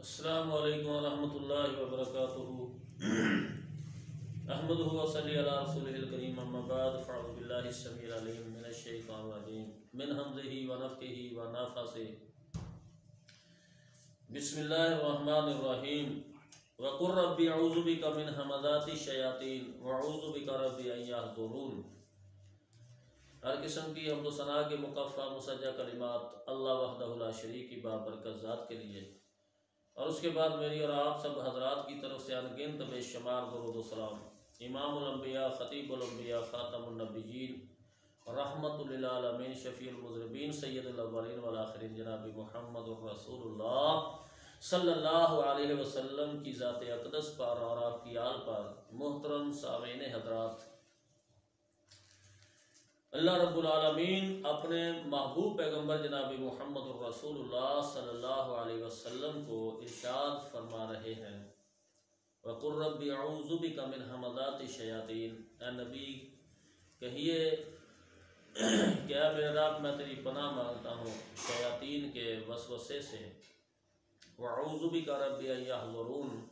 السلام علیکم ورحمۃ اللہ وبرکاتہ۔ احمدہ و صلی علی رسولہ الکریم، اما بعد، فاعوذ باللہ السمیع العلیم من الشیطان الرجیم من حمزہ ونفخہ ونفثہ۔ بسم اللہ الرحمن الرحیم۔ وقل رب اعوذ بک من ہمزات الشیاطین واعوذ بک رب ان یحضرون۔ ہر قسم کی حمد و ثنا کے مقفع مسجع کلمات اللہ وحدہ لا شریک کی بابرکت ذات کے لیے، اور اس کے بعد میری اور آپ سب حضرات کی طرف سے انگنت بے شمار درود و سلام امام الانبیاء، خطیب الانبیاء، خاتم النبیین، رحمت للعالمین، شفیع المذنبین، سید الاولین والآخرین، جناب محمد الرسول اللہ صلی اللہ علیہ وسلم کی ذات اقدس پر اور آپ کی آل پر۔ محترم سامعین حضرات، اللہ رب العالمین اپنے محبوب پیغمبر جناب محمد الرسول اللہ صلی اللہ علیہ وسلم کو ارشاد فرما رہے ہیں، وَقُلْ رَبِّ اعوذ بِكَ مِنْ ہَمَزَاتِ الشَّيَاطِينِ۔ اے نبی کہیے کہ اے میرے رب، میں تیری پناہ مانگتا ہوں شیاطین کے وسوسے سے، وَاعُوذُ بِكَ رَبِّ أَن يَحْضُرُونِ،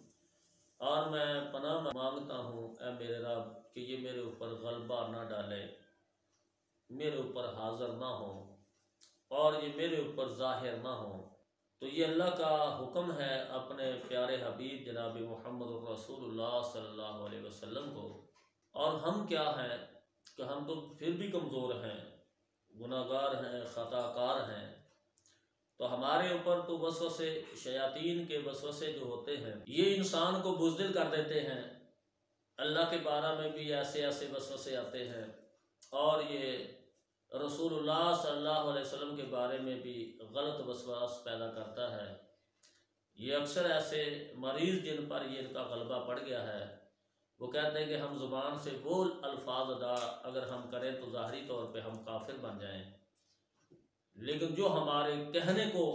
اور میں پناہ مانگتا ہوں اے میرے رب کہ یہ میرے اوپر غلبہ نہ ڈالے، میرے اوپر حاضر نہ ہو اور یہ میرے اوپر ظاہر نہ ہو۔ تو یہ اللہ کا حکم ہے اپنے پیارے حبیب جناب محمد الرسول اللہ صلی اللہ علیہ وسلم کو۔ اور ہم کیا ہیں کہ ہم تو پھر بھی کمزور ہیں، گناہ گار ہیں، خطا کار ہیں، تو ہمارے اوپر تو وسوسے، شیاطین کے وسوسے جو ہوتے ہیں یہ انسان کو بزدل کر دیتے ہیں۔ اللہ کے بارے میں بھی ایسے ایسے وسوسے آتے ہیں، اور یہ رسول اللہ صلی اللہ علیہ وسلم کے بارے میں بھی غلط وسواس پیدا کرتا ہے۔ یہ اکثر ایسے مریض جن پر یہ ان کا غلبہ پڑ گیا ہے، وہ کہتے ہیں کہ ہم زبان سے وہ الفاظ ادا اگر ہم کریں تو ظاہری طور پہ ہم کافر بن جائیں، لیکن جو ہمارے کہنے کو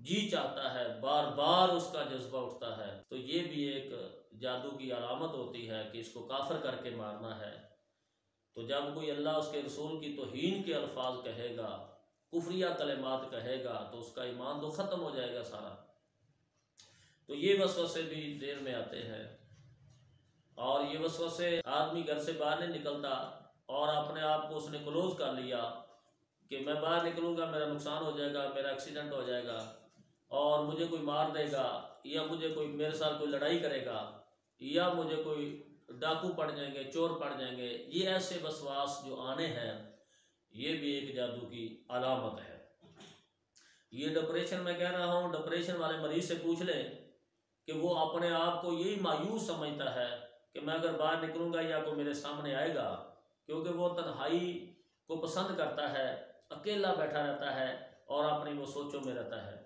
جی چاہتا ہے، بار بار اس کا جذبہ اٹھتا ہے، تو یہ بھی ایک جادو کی علامت ہوتی ہے کہ اس کو کافر کر کے مارنا ہے۔ تو جب کوئی اللہ اس کے رسول کی توہین کے الفاظ کہے گا، کفریہ کلمات کہے گا، تو اس کا ایمان تو ختم ہو جائے گا سارا۔ تو یہ وسوسے بھی ذہن میں آتے ہیں، اور یہ وسوسے آدمی گھر سے باہر نہیں نکلتا اور اپنے آپ کو اس نے کلوز کر لیا کہ میں باہر نکلوں گا میرا نقصان ہو جائے گا، میرا ایکسیڈنٹ ہو جائے گا، اور مجھے کوئی مار دے گا، یا مجھے کوئی میرے ساتھ کوئی لڑائی کرے گا، یا مجھے کوئی ڈاکو پڑ جائیں گے، چور پڑ جائیں گے۔ یہ ایسے وسواس جو آنے ہیں یہ بھی ایک جادو کی علامت ہے۔ یہ ڈپریشن میں کہہ رہا ہوں، ڈپریشن والے مریض سے پوچھ لیں کہ وہ اپنے آپ کو یہی مایوس سمجھتا ہے کہ میں اگر باہر نکلوں گا یا کوئی میرے سامنے آئے گا، کیونکہ وہ تنہائی کو پسند کرتا ہے، اکیلا بیٹھا رہتا ہے اور اپنی وہ سوچوں میں رہتا ہے،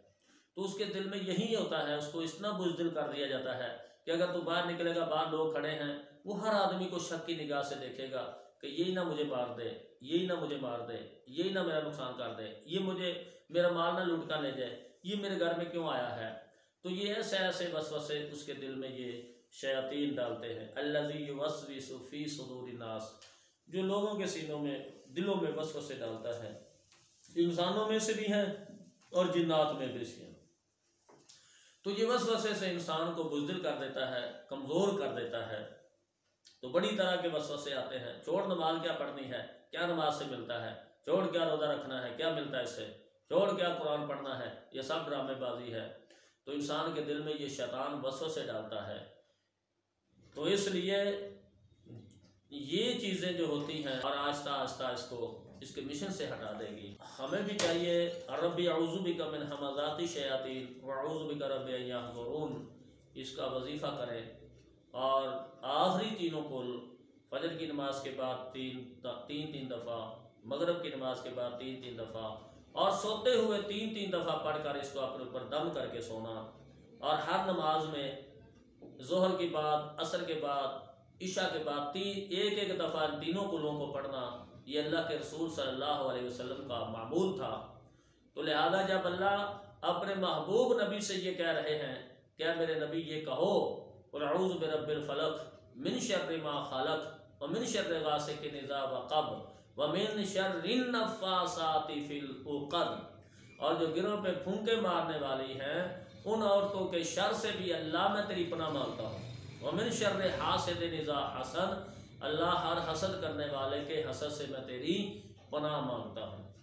تو اس کے دل میں یہی ہوتا ہے، اس کو اتنا بزدل کر دیا جاتا ہے کہ اگر تو باہر نکلے گا، باہر لوگ کھڑے ہیں، وہ ہر آدمی کو شک کی نگاہ سے دیکھے گا کہ یہی نہ مجھے مار دے، یہی نہ مجھے مار دے، یہی نہ میرا نقصان کر دے، یہ مجھے میرا مال نہ لوٹ کر لے جائے، یہ میرے گھر میں کیوں آیا ہے۔ تو یہ ایسے ایسے وسوسے اس کے دل میں یہ شیاطین ڈالتے ہیں۔ الذی یوسوس فی صدور الناس، جو لوگوں کے سینوں میں، دلوں میں وسوسے ڈالتا ہے، انسانوں میں سے بھی ہیں اور جنات میں بھی ہیں۔ تو یہ وسوسے سے انسان کو بزدل کر دیتا ہے، کمزور کر دیتا ہے۔ تو بڑی طرح کے وسوسے آتے ہیں، چھوڑ نماز کیا پڑھنی ہے، کیا نماز سے ملتا ہے، چھوڑ کیا روزہ رکھنا ہے، کیا ملتا ہے اس سے، چھوڑ کیا قرآن پڑھنا ہے، یہ سب ڈرامے بازی ہے۔ تو انسان کے دل میں یہ شیطان وسوسے ڈالتا ہے۔ تو اس لیے یہ چیزیں جو ہوتی ہیں اور آہستہ آہستہ اس کے مشن سے ہٹا دے گی۔ ہمیں بھی چاہیے رب اعوذ بک من ہمزات الشیاطین واعوذ بک رب ان یحضرون، اس کا وظیفہ کریں، اور آخری تینوں کل فجر کی نماز کے بعد تین دفعہ، مغرب کی نماز کے بعد تین دفعہ، اور سوتے ہوئے تین دفعہ پڑھ کر اس کو اپنے اوپر دم کر کے سونا، اور ہر نماز میں ظہر کے بعد، عصر کے بعد، عشاء کے بعد ایک دفعہ تینوں کلوں کو پڑھنا، یہ اللہ کے رسول صلی اللہ علیہ وسلم کا معمول تھا۔ تو لہذا جب اللہ اپنے محبوب نبی سے یہ کہہ رہے ہیں کہ اے میرے نبی یہ کہو، قل اعوذ برب الفلق من شر ما خلق ومن شر غاسق اذا وقب ومن شر النفاثات فی العقد، اور جو گروں پہ پھونکے مارنے والی ہیں ان عورتوں کے شر سے بھی اللہ میں تیری پناہ مانگتا ہوں۔ ومن شر حاسد اذا حسد، اللہ ہر حسد کرنے والے کے حسد سے میں تیری پناہ مانگتا ہوں۔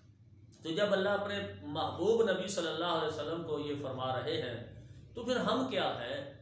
تو جب اللہ اپنے محبوب نبی صلی اللہ علیہ وسلم کو یہ فرما رہے ہیں تو پھر ہم کیا ہے